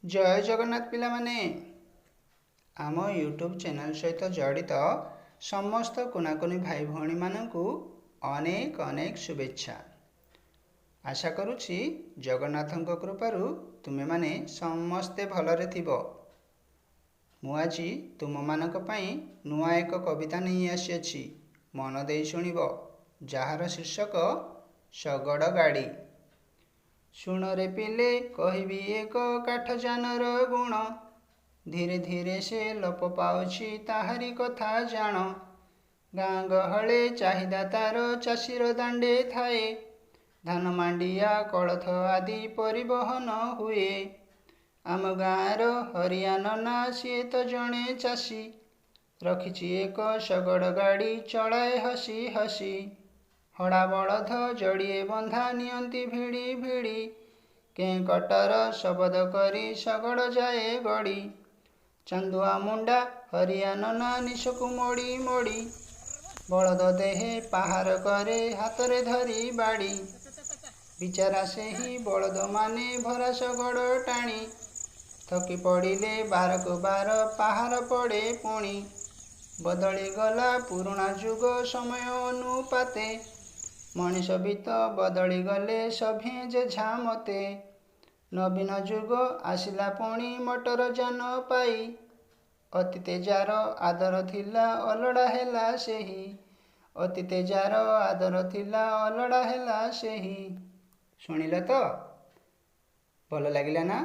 जय जगन्नाथ पिला माने आम यूट्यूब चैनल सहित जड़ित समस्त कुनाकुनी भाई भौणी मानू अनेक अनेक शुभेच्छा। आशा करुछि जगन्नाथଙ୍କ कृपारू तुमे माने समस्ते भलरे थिबो। मु आजी तुम मानक पई नुआ एक कविता नहीं आसी मन देई शुणिबो, जार शीर्षक शगड़ गाड़ी। शुण रे पिले कहिबी एक काठ जानर गुण, धीरे धीरे से लोप पाउछि ताहारी कथा जान। गाँ गहले चाहिदा तार चाषीर दांडे थाए, धान मांडिया कोलथ आदि परिवहन हुए। आम गाँर हरिया नना सीए तो जणे चाषी, रखिछि एक शगड़ गाड़ी चलाए हसी हसी। हड़ा बलध जड़िए बंधा नियंती भिड़ी भिड़ी, कें कटर शबद करी शगड़ जाए गड़ी। चांदुआ मुंडा हरिया नना निशकु मोड़ी मोड़ी, बलद देहे पाहार करे हातरे धरी बाड़ी। बिचारा से ही बलद माने भरा शगड़ टाणी, थकी पड़िले बारकु बार पाहार पड़े पुणी। बदली गला पुरुणा जुग समय अनुपाते, मनीष भी तो बदली गले सभे जेझा मते। नवीन जुग आसिला पुणी मोटर जान पाई, अतीते जार आदर थिला अलड़ा हेला सेही। अतीते जार आदर थिला अलड़ा हेला सेही। शुणिल तो भल लागिला ना?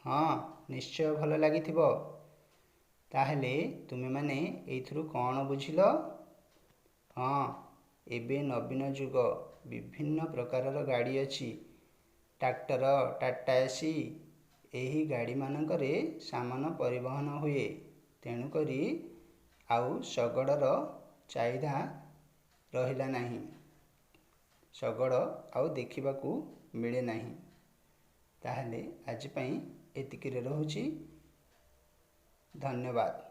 हाँ, निश्चय भल लागिथिबो। ताहेले तुमे माने एइथुरु कौन बुझिल? हाँ, एबे नवीन जुग विभिन्न प्रकारर गाड़ी अछि। ट्रैक्टर, टाटा एसी, एही गाड़ी मानकरे सामान परिवहन हुए। तेणु करी आउ शगड़र चाहिदा रहिला नाही। शगड़ आउ देखिबाकू मिले नाही। ताहेले आज पई एतिकिरे रहुछि। धन्यवाद।